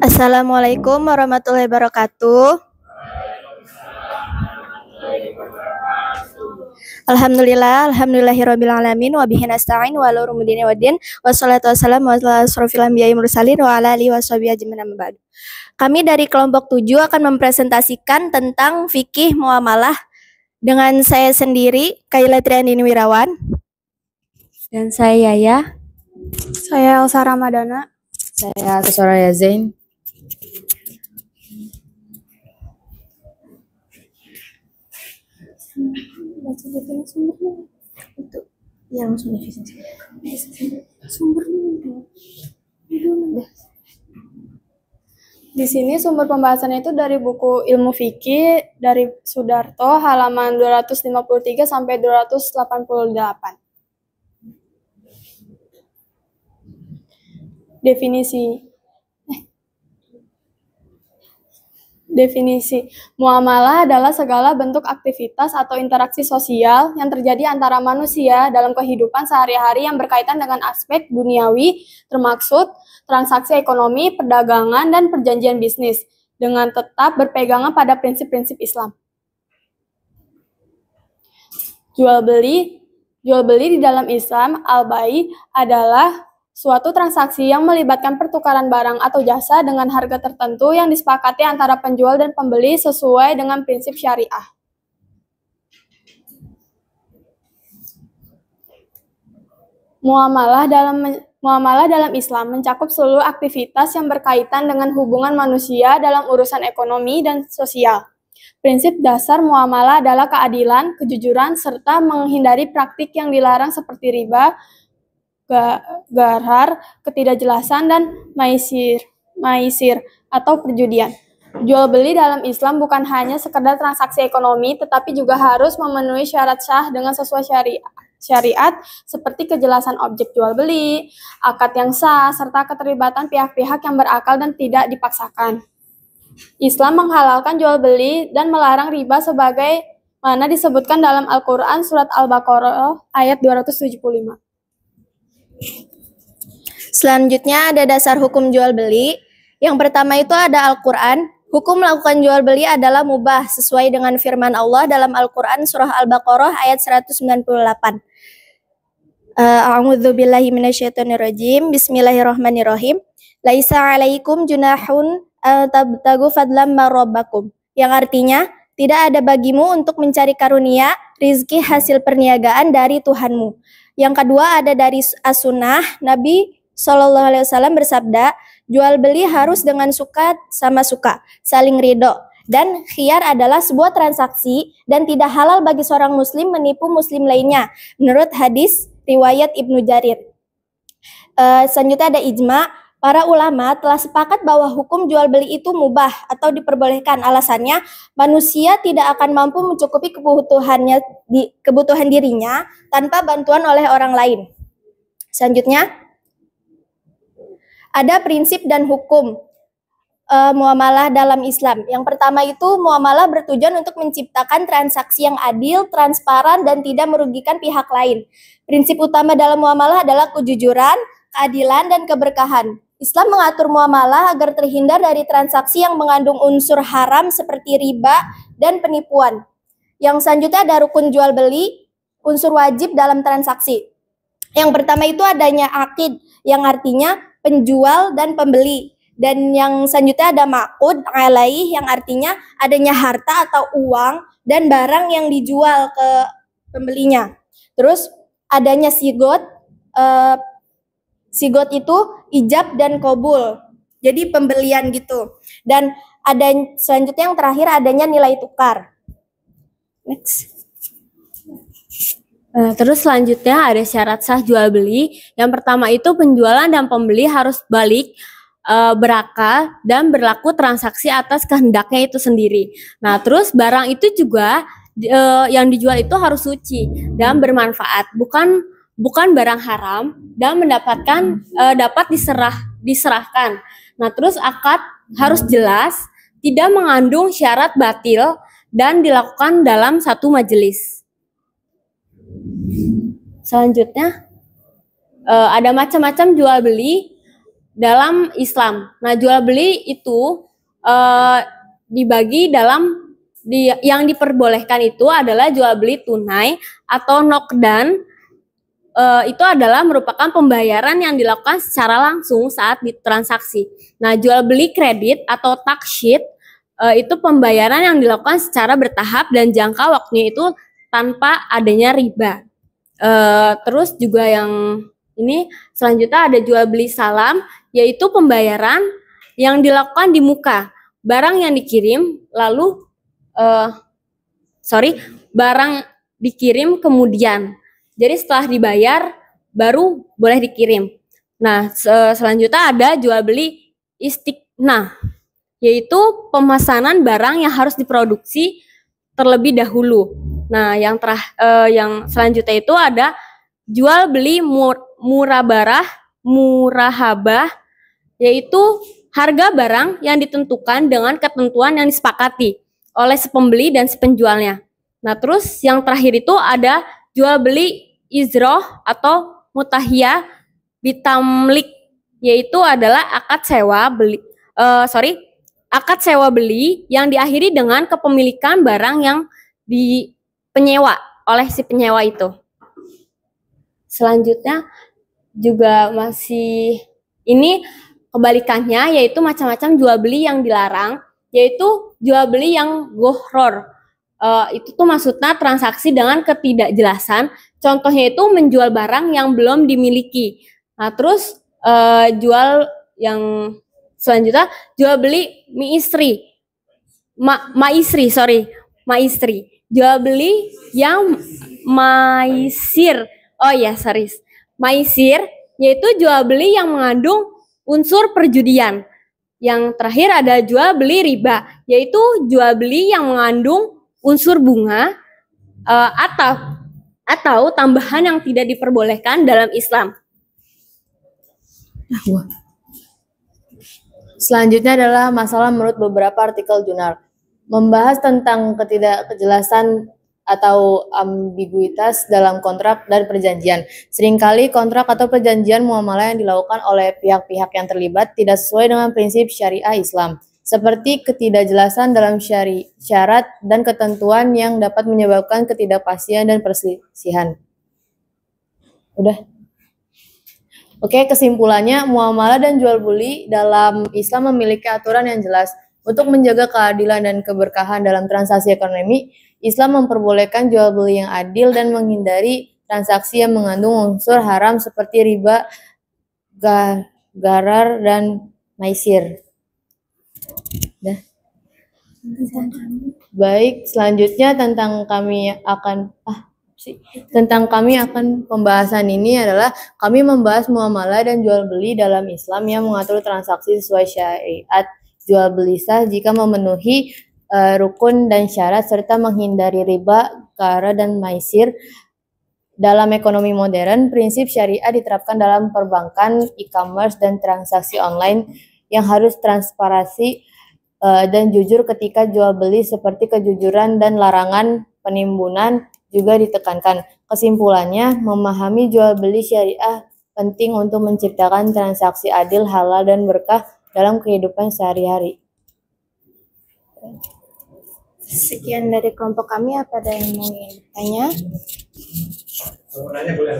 Assalamualaikum warahmatullahi wabarakatuh. Alhamdulillahirabbil alamin wa bihi nasta'in wa ala umuri dini waddin wassalatu wassalamu ala asrofil anbiya'i mursalin wa ala alihi washabihi ajmain amma ba'du. Kami dari kelompok 7 akan mempresentasikan tentang fikih muamalah dengan saya sendiri, Kaila Triandini Wirawan, dan saya Yaya. Saya Elsa Ramadana. Saya Soraya Zain. Baca definisi sumbernya itu yang langsung definisi sumbernya. Di sini sumber pembahasannya itu dari buku Ilmu Fikih dari Sudarto halaman 253 sampai 288. Definisi muamalah adalah segala bentuk aktivitas atau interaksi sosial yang terjadi antara manusia dalam kehidupan sehari-hari yang berkaitan dengan aspek duniawi, termaksud transaksi ekonomi, perdagangan, dan perjanjian bisnis, dengan tetap berpegangan pada prinsip-prinsip Islam. Jual beli di dalam Islam, al-bai, adalah suatu transaksi yang melibatkan pertukaran barang atau jasa dengan harga tertentu yang disepakati antara penjual dan pembeli sesuai dengan prinsip syariah. Muamalah dalam Islam mencakup seluruh aktivitas yang berkaitan dengan hubungan manusia dalam urusan ekonomi dan sosial. Prinsip dasar muamalah adalah keadilan, kejujuran, serta menghindari praktik yang dilarang seperti riba, gharar, ketidakjelasan, dan maisir atau perjudian. Jual beli dalam Islam bukan hanya sekedar transaksi ekonomi, tetapi juga harus memenuhi syarat sah dengan sesuai syariat seperti kejelasan objek jual beli, akad yang sah, serta keterlibatan pihak-pihak yang berakal dan tidak dipaksakan. Islam menghalalkan jual beli dan melarang riba sebagai mana disebutkan dalam Al-Quran surat Al-Baqarah ayat 275. Selanjutnya ada dasar hukum jual beli. Yang pertama itu ada Al-Quran. Hukum melakukan jual beli adalah mubah sesuai dengan firman Allah dalam Al-Quran surah Al-Baqarah ayat 198. A'udzubillahi minasyaitonirrajim. Bismillahirrahmanirrahim. Laisa 'alaikum junahun tabtagu fadlam marabbakum. Yang artinya, tidak ada bagimu untuk mencari karunia rizki hasil perniagaan dari Tuhanmu. Yang kedua ada dari as-sunnah, Nabi SAW bersabda, jual beli harus dengan suka sama suka, saling ridho. Dan khiyar adalah sebuah transaksi dan tidak halal bagi seorang muslim menipu muslim lainnya, menurut hadis riwayat Ibnu Jarir. Selanjutnya ada ijma. Para ulama telah sepakat bahwa hukum jual beli itu mubah atau diperbolehkan. Alasannya, manusia tidak akan mampu mencukupi kebutuhan dirinya tanpa bantuan oleh orang lain. Selanjutnya, ada prinsip dan hukum muamalah dalam Islam. Yang pertama itu, muamalah bertujuan untuk menciptakan transaksi yang adil, transparan, dan tidak merugikan pihak lain. Prinsip utama dalam muamalah adalah kejujuran, keadilan, dan keberkahan. Islam mengatur muamalah agar terhindar dari transaksi yang mengandung unsur haram seperti riba dan penipuan. Yang selanjutnya ada rukun jual beli, unsur wajib dalam transaksi. Yang pertama itu adanya akid, yang artinya penjual dan pembeli. Dan yang selanjutnya ada maqud alaih, yang artinya adanya harta atau uang dan barang yang dijual ke pembelinya. Terus adanya sigot, sigot itu ijab dan qabul, jadi pembelian gitu. Dan ada selanjutnya yang terakhir adanya nilai tukar. Next. Terus selanjutnya ada syarat sah jual beli. Yang pertama itu penjualan dan pembeli harus balik, berakal, dan berlaku transaksi atas kehendaknya itu sendiri. Nah, terus barang itu juga yang dijual itu harus suci dan bermanfaat, bukan bukan barang haram dan dapat diserahkan. Nah, terus akad harus jelas, tidak mengandung syarat batil dan dilakukan dalam satu majelis. Selanjutnya ada macam-macam jual beli dalam Islam. Nah, jual beli itu dibagi yang diperbolehkan itu adalah jual beli tunai atau nokdan. Itu adalah merupakan pembayaran yang dilakukan secara langsung saat ditransaksi. Nah, jual beli kredit atau taksid itu pembayaran yang dilakukan secara bertahap dan jangka waktunya itu tanpa adanya riba. Terus juga yang ini selanjutnya ada jual beli salam, yaitu pembayaran yang dilakukan di muka. Barang yang dikirim barang dikirim kemudian. Jadi setelah dibayar baru boleh dikirim. Nah, selanjutnya ada jual beli istiqnah, yaitu pemesanan barang yang harus diproduksi terlebih dahulu. Nah, yang selanjutnya itu ada jual beli murahabah, yaitu harga barang yang ditentukan dengan ketentuan yang disepakati oleh si pembeli dan si penjualnya. Nah, terus yang terakhir itu ada jual beli izroh atau mutahiyah bitamlik, yaitu adalah akad sewa beli yang diakhiri dengan kepemilikan barang yang penyewa oleh si penyewa itu. Selanjutnya juga masih ini kebalikannya, yaitu macam-macam jual beli yang dilarang, yaitu jual beli yang ghohor. Itu tuh maksudnya transaksi dengan ketidakjelasan. Contohnya itu menjual barang yang belum dimiliki. Nah, terus jual yang selanjutnya jual beli maisri. Jual beli yang maisir. Maisir yaitu jual beli yang mengandung unsur perjudian. Yang terakhir ada jual beli riba, yaitu jual beli yang mengandung unsur bunga atau tambahan yang tidak diperbolehkan dalam Islam. Selanjutnya adalah masalah menurut beberapa artikel jurnal. Membahas tentang ketidakjelasan atau ambiguitas dalam kontrak dan perjanjian. Seringkali kontrak atau perjanjian muamalah yang dilakukan oleh pihak-pihak yang terlibat tidak sesuai dengan prinsip syariah Islam, seperti ketidakjelasan dalam syarat dan ketentuan yang dapat menyebabkan ketidakpastian dan perselisihan. Udah. Oke, kesimpulannya, muamalah dan jual beli dalam Islam memiliki aturan yang jelas. Untuk menjaga keadilan dan keberkahan dalam transaksi ekonomi, Islam memperbolehkan jual beli yang adil dan menghindari transaksi yang mengandung unsur haram seperti riba, gharar, dan maisir. Baik, selanjutnya tentang kami akan pembahasan ini adalah kami membahas muamalah dan jual beli dalam Islam yang mengatur transaksi sesuai syariat. Jual beli sah jika memenuhi rukun dan syarat serta menghindari riba, gharar, dan maisir. Dalam ekonomi modern, prinsip syariah diterapkan dalam perbankan, e-commerce, dan transaksi online yang harus transparansi dan jujur ketika jual beli, seperti kejujuran dan larangan penimbunan juga ditekankan. Kesimpulannya, memahami jual beli syariah penting untuk menciptakan transaksi adil, halal, dan berkah dalam kehidupan sehari-hari. Sekian dari kelompok kami. Apa ada yang mau tanya? Mau nanya boleh.